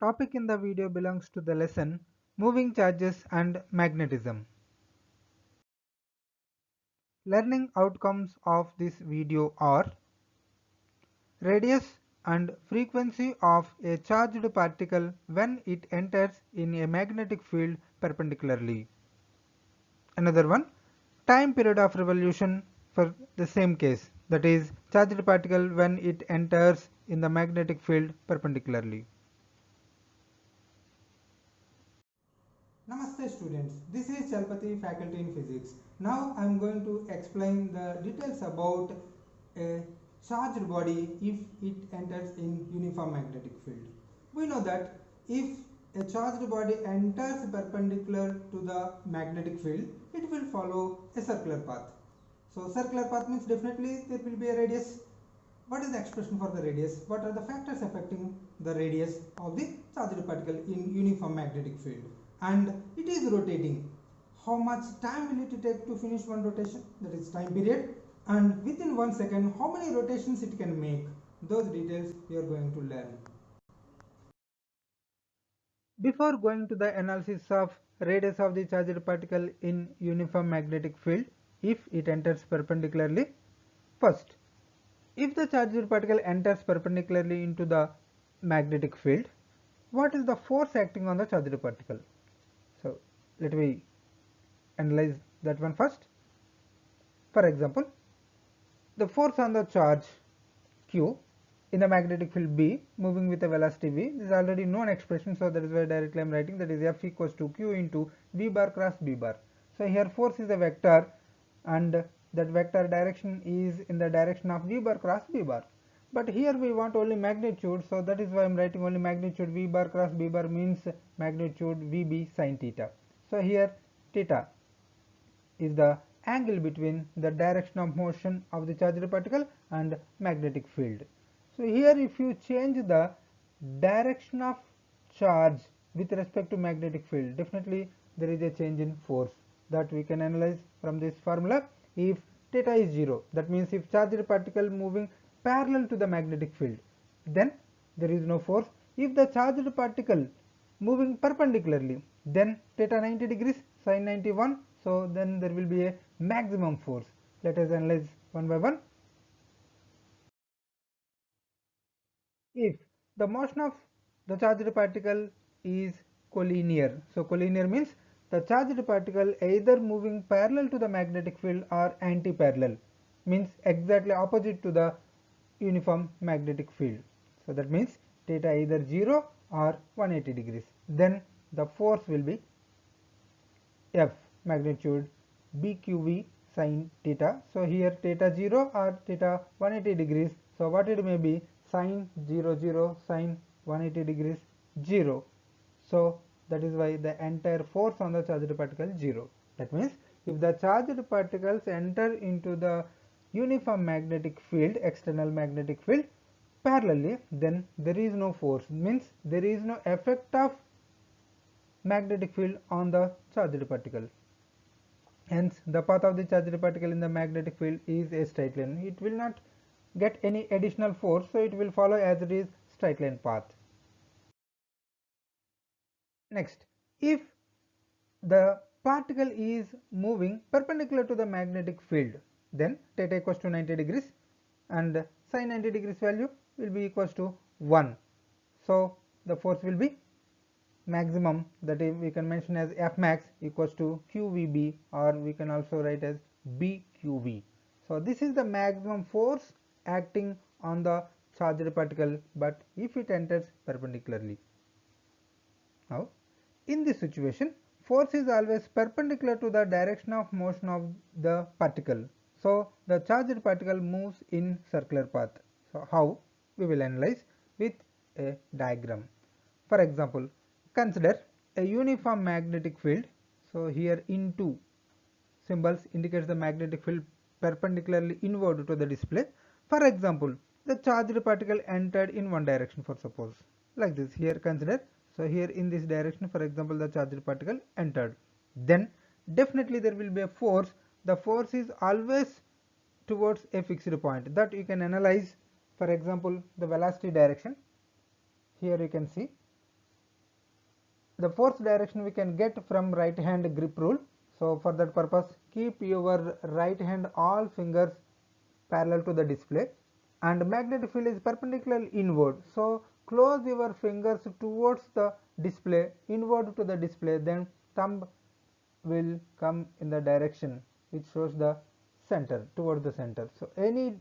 Topic in the video belongs to the lesson Moving Charges and Magnetism. Learning outcomes of this video are radius and frequency of a charged particle when it enters in a magnetic field perpendicularly. Another one, time period of revolution for the same case, that is charged particle when it enters in the magnetic field perpendicularly. Namaste students, this is Chalpati, faculty in physics. Now I am going to explain the details about a charged body if it enters in uniform magnetic field. We know that if a charged body enters perpendicular to the magnetic field, it will follow a circular path. So circular path means definitely there will be a radius. What is the expression for the radius? What are the factors affecting the radius of the charged particle in uniform magnetic field? And it is rotating. How much time will it take to finish one rotation? That is time period. And within 1 second, how many rotations it can make? Those details we are going to learn. Before going to the analysis of radius of the charged particle in uniform magnetic field if it enters perpendicularly, first, if the charged particle enters perpendicularly into the magnetic field, what is the force acting on the charged particle? So let me analyze that one first. For example, the force on the charge q in the magnetic field B moving with a velocity v, this is already known expression, so that is why directly I am writing, that is F equals to q into v bar cross b bar. So here force is a vector and that vector direction is in the direction of v bar cross b bar. But here we want only magnitude, so that is why I am writing only magnitude. V bar cross b bar means magnitude Vb sin theta. So here theta is the angle between the direction of motion of the charged particle and magnetic field. So here if you change the direction of charge with respect to magnetic field, definitely there is a change in force that we can analyze from this formula. If theta is 0, that means if charged particle moving parallel to the magnetic field, then there is no force. If the charged particle moving perpendicularly, then theta 90 degrees sin 91, so then there will be a maximum force. Let us analyze one by one. If the motion of the charged particle is collinear, so collinear means the charged particle either moving parallel to the magnetic field or anti-parallel, means exactly opposite to the uniform magnetic field. So that means theta either 0 or 180 degrees. Then the force will be F magnitude BQV sin theta. So here theta 0 or theta 180 degrees. So what it may be, sin 0 sin 180 degrees 0. So that is why the entire force on the charged particle is 0. That means if the charged particles enter into the uniform magnetic field, external magnetic field parallelly, then there is no force, means there is no effect of magnetic field on the charged particle. Hence the path of the charged particle in the magnetic field is a straight line. It will not get any additional force, so it will follow as it is straight line path. Next, if the particle is moving perpendicular to the magnetic field, then theta equals to 90 degrees and sin 90 degrees value will be equals to 1. So the force will be maximum, that is we can mention as F max equals to QVB, or we can also write as BQV. So this is the maximum force acting on the charged particle, but if it enters perpendicularly. Now in this situation, force is always perpendicular to the direction of motion of the particle. So the charged particle moves in circular path. So how? We will analyze with a diagram. For example, consider a uniform magnetic field. So here into symbols indicates the magnetic field perpendicularly inward to the display. For example, the charged particle entered in one direction, for suppose like this. Here consider, so here in this direction, for example, the charged particle entered, then definitely there will be a force. The force is always towards a fixed point, that you can analyze. For example, the velocity direction, here you can see the force direction we can get from right hand grip rule. So for that purpose, keep your right hand all fingers parallel to the display, and magnetic field is perpendicular inward. So close your fingers towards the display, inward to the display, then thumb will come in the direction which shows the center, towards the center. So any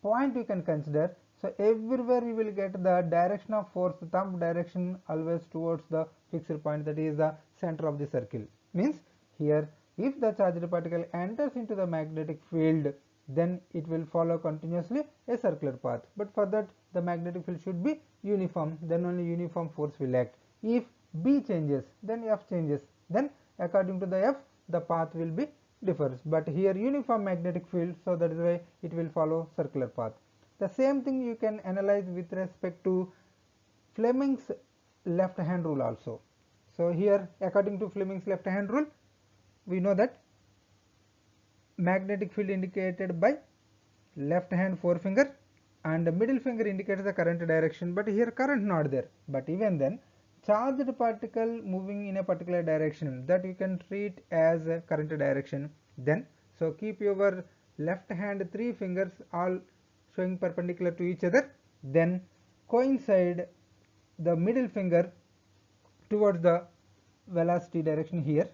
point you can consider. So everywhere you will get the direction of force, thumb direction always towards the fixed point, that is the center of the circle. Means here, if the charged particle enters into the magnetic field, then it will follow continuously a circular path. But for that, the magnetic field should be uniform, then only uniform force will act. If B changes, then F changes, then according to the F, the path will be differs. But here uniform magnetic field, so that is why it will follow circular path. The same thing you can analyze with respect to Fleming's left hand rule also. So here, according to Fleming's left hand rule, we know that magnetic field indicated by left hand forefinger, and the middle finger indicates the current direction, but here current not there. But even then, charged particle moving in a particular direction, that you can treat as a current direction. Then so keep your left hand three fingers all showing perpendicular to each other, then coincide the middle finger towards the velocity direction here,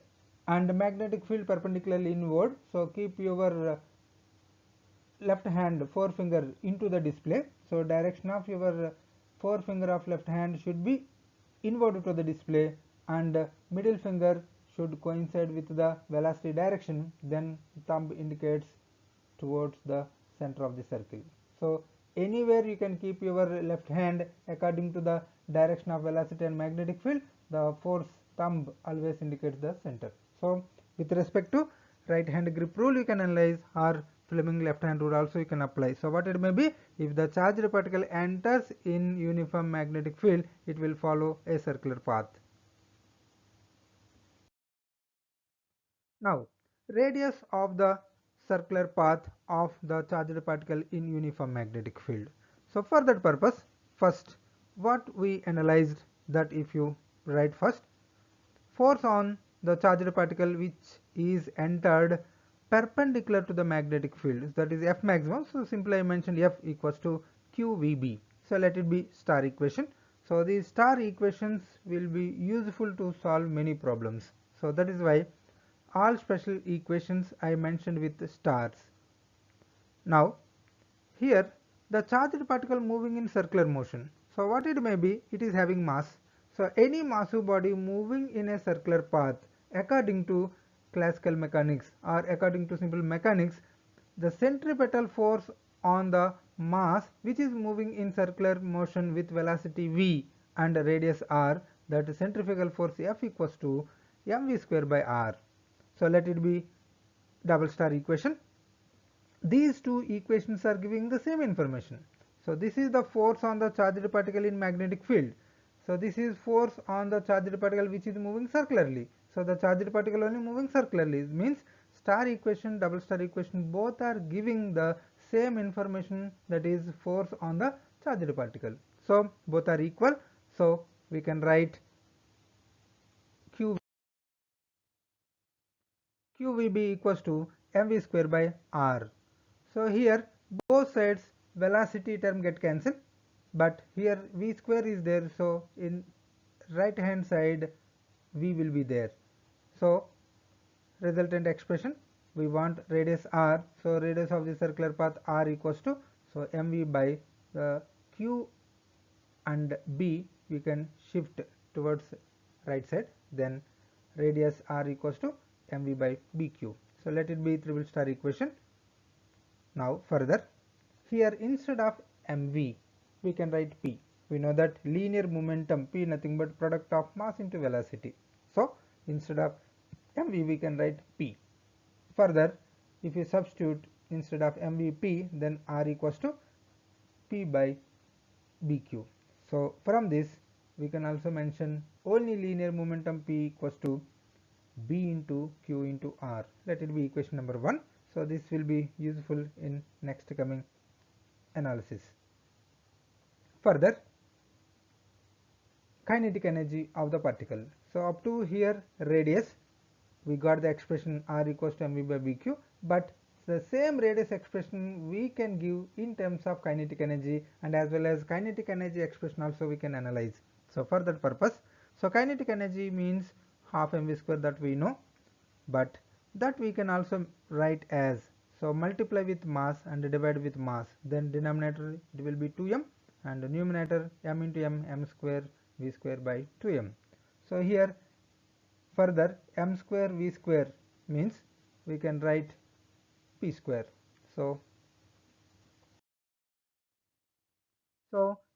and magnetic field perpendicularly inward. So keep your left hand forefinger into the display. So direction of your forefinger of left hand should be inward to the display, and middle finger should coincide with the velocity direction, then thumb indicates towards the center of the circle. So anywhere you can keep your left hand according to the direction of velocity and magnetic field, the force thumb always indicates the center. So with respect to right hand grip rule you can analyze, or Fleming left hand rule also you can apply. So what it may be, if the charged particle enters in uniform magnetic field, it will follow a circular path. Now radius of the circular path of the charged particle in uniform magnetic field. So for that purpose, first what we analyzed, that if you write first, force on the charged particle which is entered perpendicular to the magnetic field, that is F maximum. So simply I mentioned F equals to QVB. So let it be star equation. So these star equations will be useful to solve many problems. So that is why all special equations I mentioned with stars. Now here the charged particle moving in circular motion. So what it may be, it is having mass. So any massive body moving in a circular path, according to classical mechanics or according to simple mechanics, the centripetal force on the mass which is moving in circular motion with velocity v and radius r, that centrifugal force F equals to mv square by r. So let it be double star equation. These two equations are giving the same information. So this is the force on the charged particle in magnetic field. So this is force on the charged particle which is moving circularly. So the charged particle only moving circularly means star equation, double star equation, both are giving the same information, that is force on the charged particle. So both are equal. So we can write QVB equals to mv square by r. So here both sides velocity term get cancelled, but here v square is there, so in right hand side v will be there. So resultant expression, we want radius r, so radius of the circular path r equals to, so mv by the q and b we can shift towards right side, then radius r equals to mv by bq. So let it be triple star equation. Now further, here instead of mv we can write p. We know that linear momentum p nothing but product of mass into velocity. So instead of mv we can write p. Further, if you substitute instead of mv p, then r equals to p by bq. So from this we can also mention only linear momentum p equals to b into q into r. Let it be equation number 1. So this will be useful in next coming analysis. Further, kinetic energy of the particle. So up to here radius, we got the expression r equals to mv by bq, but the same radius expression we can give in terms of kinetic energy, and as well as kinetic energy expression also we can analyze. So for that purpose, so kinetic energy means half mv square, that we know, but that we can also write as, so multiply with mass and divide with mass, then denominator it will be 2m, and numerator m into m square v square by 2m. So here further m square v square means we can write p square. So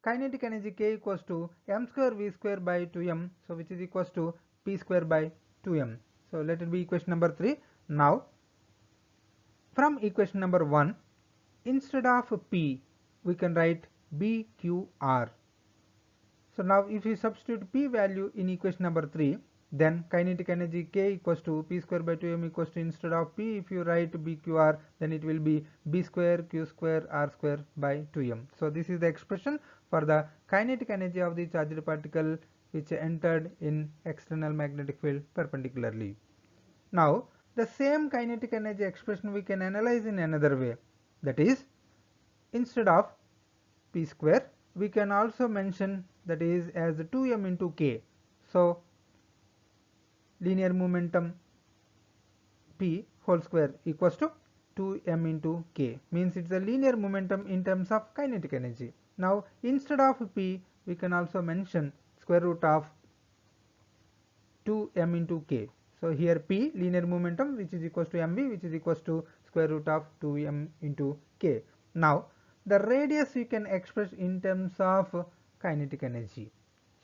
kinetic energy K equals to m square v square by 2m, so which is equals to p square by 2m. So let it be equation number 3. Now from equation number 1, instead of p we can write bqr. So now if we substitute p value in equation number 3, then kinetic energy K equals to p square by 2m equals to, instead of p if you write bqr, then it will be b square q square r square by 2m. So this is the expression for the kinetic energy of the charged particle which entered in external magnetic field perpendicularly. Now the same kinetic energy expression we can analyze in another way, that is, instead of p square we can also mention that is as 2m into k. So linear momentum p whole square equals to 2m into k, means it's a linear momentum in terms of kinetic energy. Now instead of p we can also mention square root of 2m into k. So here p linear momentum, which is equals to mv, which is equals to square root of 2m into k. Now the radius you can express in terms of kinetic energy.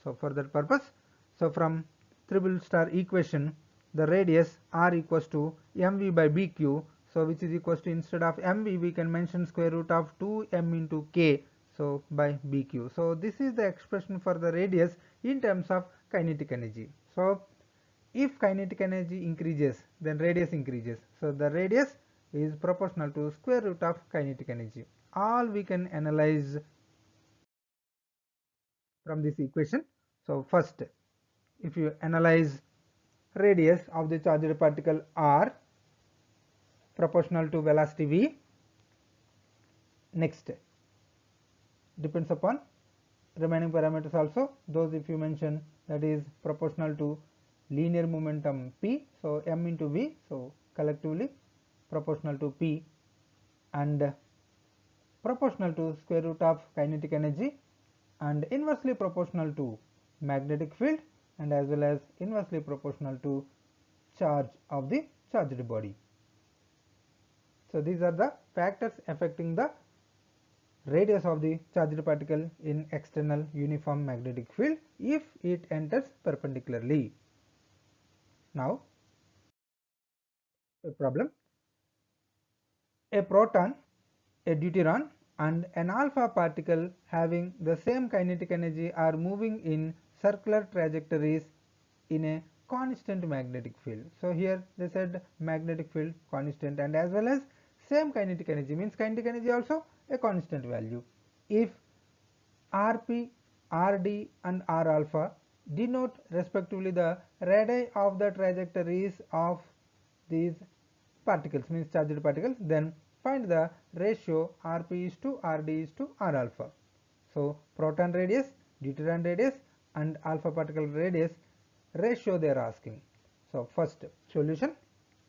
So for that purpose, so from triple star equation, the radius r equals to mv by bq, so which is equals to, instead of mv we can mention square root of 2m into k, so by bq. So this is the expression for the radius in terms of kinetic energy. So if kinetic energy increases, then radius increases. So the radius is proportional to square root of kinetic energy. All we can analyze from this equation. So first, if you analyze radius of the charged particle r proportional to velocity v, next depends upon remaining parameters also, those if you mention, that is proportional to linear momentum p, so m into v, so collectively proportional to p, and proportional to square root of kinetic energy, and inversely proportional to magnetic field, and as well as inversely proportional to charge of the charged body. So these are the factors affecting the radius of the charged particle in external uniform magnetic field if it enters perpendicularly. Now a problem: a proton, a deuteron and an alpha particle having the same kinetic energy are moving in circular trajectories in a constant magnetic field. So here they said magnetic field constant, and as well as same kinetic energy, means kinetic energy also a constant value. If Rp, Rd and R alpha denote respectively the radii of the trajectories of these particles, means charged particles, then find the ratio Rp is to Rd is to R alpha. So proton radius, deuteron radius and alpha particle radius ratio they are asking. So first solution,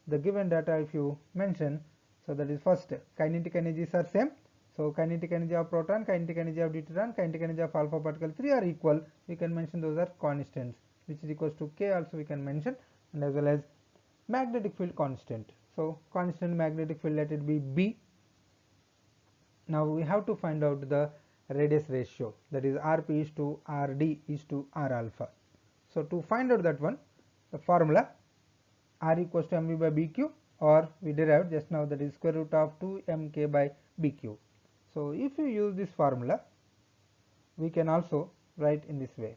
the given data if you mention, so that is first kinetic energies are same. So kinetic energy of proton, kinetic energy of deuteron, kinetic energy of alpha particle 3 are equal. We can mention those are constants, which is equals to k also we can mention, and as well as magnetic field constant. So constant magnetic field, let it be B. Now we have to find out the radius ratio, that is Rp is to Rd is to R alpha. So to find out that one, the formula R equals to mv by bq, or we derived just now, that is square root of 2mk by bq. So if you use this formula, we can also write in this way.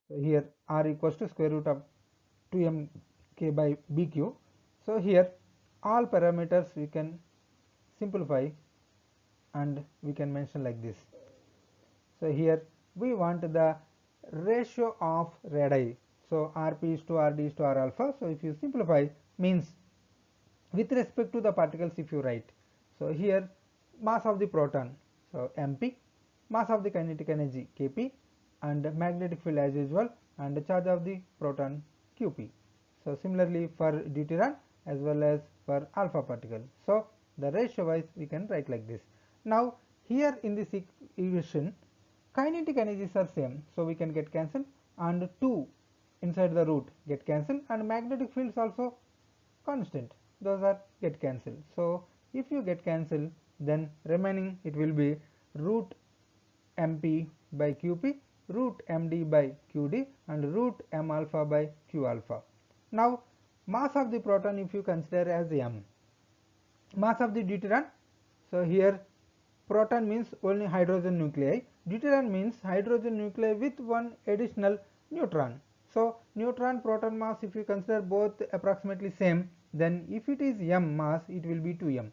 So here R equals to square root of 2mk by bq. So here all parameters we can simplify and we can mention like this. So here we want the ratio of radii. So Rp is to Rd is to R alpha. So if you simplify, means with respect to the particles if you write, so here mass of the proton, so mp, mass of the kinetic energy kp, and magnetic field as usual, and charge of the proton qp. So similarly for deuteron as well as for alpha particle, so the ratio wise we can write like this. Now here in this equation kinetic energies are same, so we can get cancelled, and 2 inside the root get cancelled, and magnetic fields also constant, those are get cancelled. So if you get cancelled, then remaining it will be root mp by qp, root md by qd, and root m alpha by q alpha. Now mass of the proton if you consider as m, mass of the deuteron, so here proton means only hydrogen nuclei, deuteron means hydrogen nuclei with one additional neutron. So neutron proton mass if you consider both approximately same, then if it is m mass it will be 2m.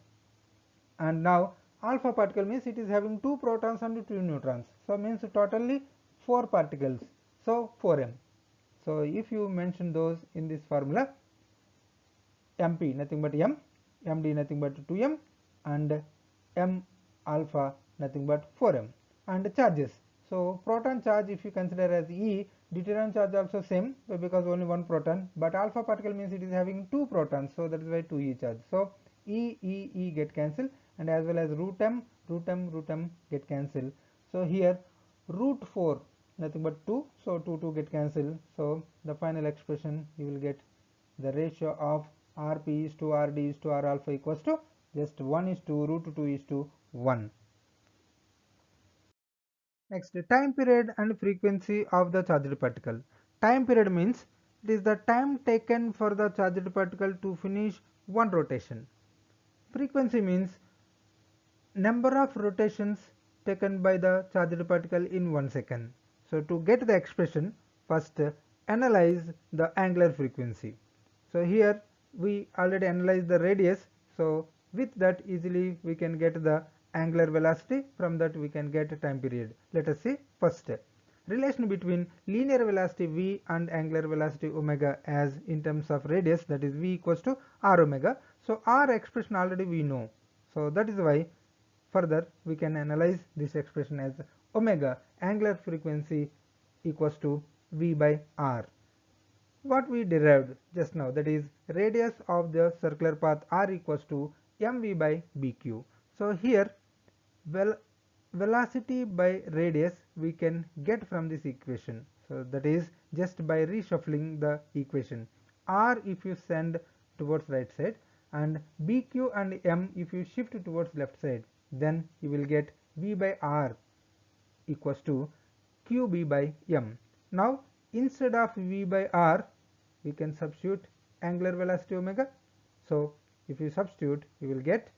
And now alpha particle means it is having 2 protons and 2 neutrons, so means totally 4 particles, so 4m. So if you mention those in this formula, mp nothing but m, md nothing but 2m, and m alpha nothing but 4m. And charges, so proton charge if you consider as E, deuteron charge also same because only one proton, but alpha particle means it is having 2 protons, so that is why 2e charge. So E get cancelled, and as well as root m get cancelled. So here root 4 nothing but 2, so 2 get cancelled. So the final expression you will get the ratio of Rp is to Rd is to R alpha equals to just 1 is to root 2 is to 1. Next, time period and frequency of the charged particle. Time period means it is the time taken for the charged particle to finish one rotation. Frequency means number of rotations taken by the charged particle in 1 second. So to get the expression, first analyze the angular frequency. So here we already analyzed the radius, so with that easily we can get the angular velocity, from that we can get time period. Let us see first relation between linear velocity v and angular velocity omega as in terms of radius, that is v equals to r omega. So r expression already we know, so that is why further we can analyze this expression as omega angular frequency equals to v by r. What we derived just now, that is radius of the circular path r equals to mv by bq. So here velocity by radius we can get from this equation, so that is just by reshuffling the equation. R if you send towards right side, and bq and m if you shift towards left side, then you will get v by r equals to qb by m. Now instead of v by r we can substitute angular velocity omega. So if you substitute, you will get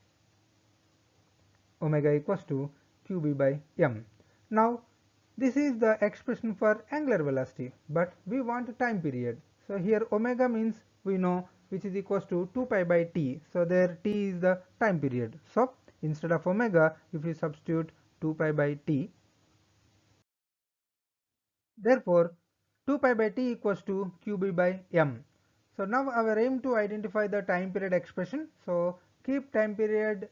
omega equals to qb by m. Now this is the expression for angular velocity, but we want time period. So here omega means we know, which is equals to 2 pi by t. So there t is the time period. So instead of omega, if we substitute 2 pi by t, therefore 2 pi by t equals to qb by m. So now our aim to identify the time period expression. So keep time period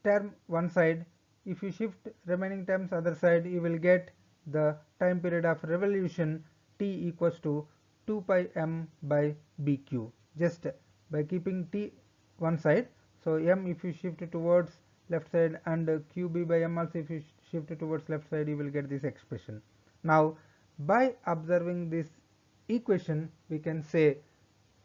term one side, if you shift remaining terms other side, you will get the time period of revolution t equals to 2 pi m by bq, just by keeping t one side. So m if you shift towards left side, and qb by m also if you shift towards left side, you will get this expression. Now by observing this equation we can say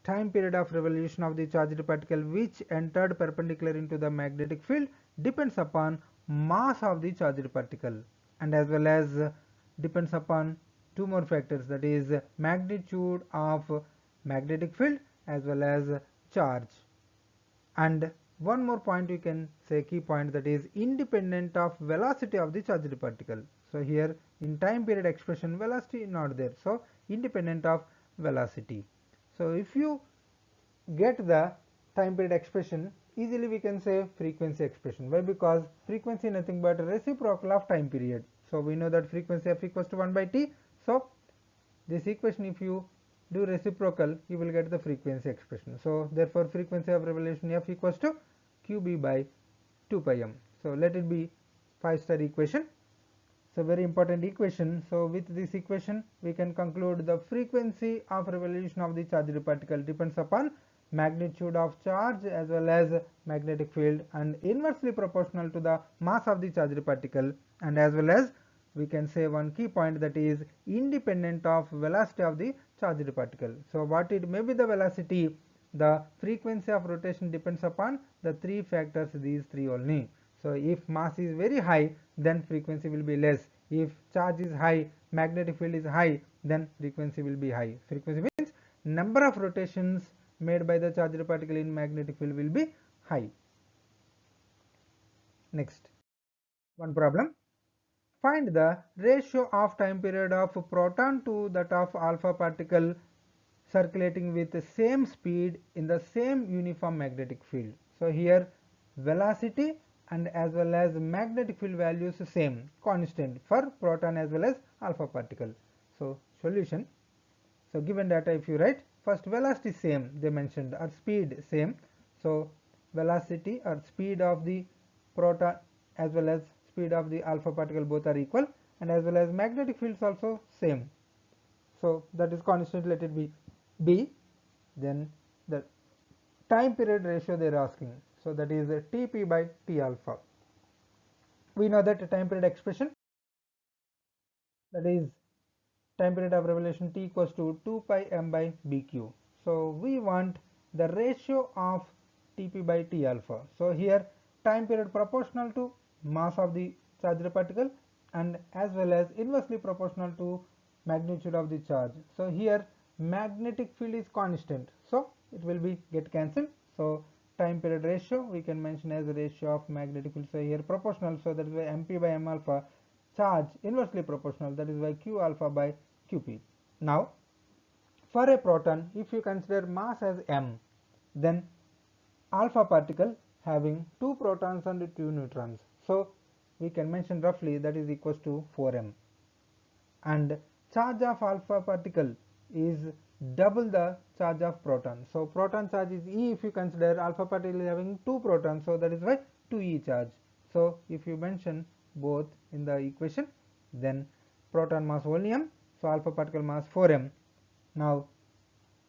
time period of revolution of the charged particle which entered perpendicular into the magnetic field depends upon mass of the charged particle, and as well as depends upon two more factors, that is magnitude of magnetic field as well as charge. And one more point you can say, key point, that is independent of velocity of the charged particle. So here in time period expression velocity is not there, so independent of velocity. So if you get the time period expression, easily we can say frequency expression. Why? Because frequency nothing but reciprocal of time period. So we know that frequency f equals to 1 by t. So this equation, if you do reciprocal, you will get the frequency expression. So therefore frequency of revolution F equals to QB by 2 pi m. So let it be 5-star equation. So very important equation. So with this equation we can conclude the frequency of revolution of the charged particle depends upon magnitude of charge as well as magnetic field and inversely proportional to the mass of the charged particle, and as well as we can say one key point, that is independent of velocity of the charged particle. So what it may be the velocity, the frequency of rotation depends upon the three factors, these three only. So if mass is very high, then frequency will be less. If charge is high, magnetic field is high, then frequency will be high. Frequency means number of rotations made by the charged particle in magnetic field will be high. Next, one problem. Find the ratio of time period of proton to that of alpha particle circulating with the same speed in the same uniform magnetic field. So here velocity and as well as magnetic field values same, constant for proton as well as alpha particle. So solution. So given data, if you write, first velocity same they mentioned, or speed same. So velocity or speed of the proton as well as speed of the alpha particle both are equal, and as well as magnetic fields also same. So that is constant, let it be B. Then the time period ratio they are asking, so that is Tp by T alpha. We know that time period expression, that is time period of revolution T equals to 2 pi m by bq. So we want the ratio of Tp by T alpha. So here time period proportional to mass of the charged particle and as well as inversely proportional to magnitude of the charge. So here magnetic field is constant, so it will be get cancelled. So time period ratio we can mention as the ratio of magnetic field. So here proportional, so that is why mp by m alpha, charge inversely proportional, that is why q alpha by qp. Now for a proton, if you consider mass as m, then alpha particle having 2 protons and 2 neutrons, so we can mention roughly that is equals to 4m, and charge of alpha particle is double the charge of proton. So proton charge is E, if you consider alpha particle is having 2 protons, so that is why 2e charge. So if you mention both in the equation, then proton mass only m, so alpha particle mass 4m. Now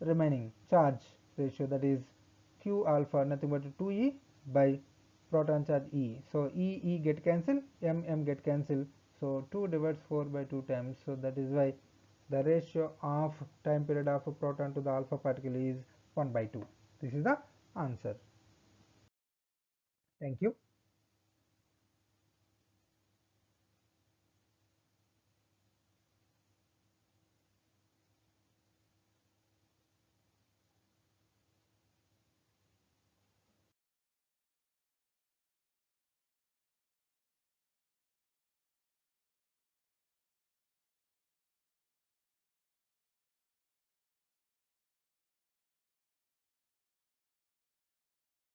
remaining charge ratio, that is q alpha nothing but 2e by proton charge E. So E get cancelled, m get cancelled, so 2 divides 4 by 2 times. So that is why the ratio of time period of a proton to the alpha particle is 1 by 2. This is the answer. Thank you.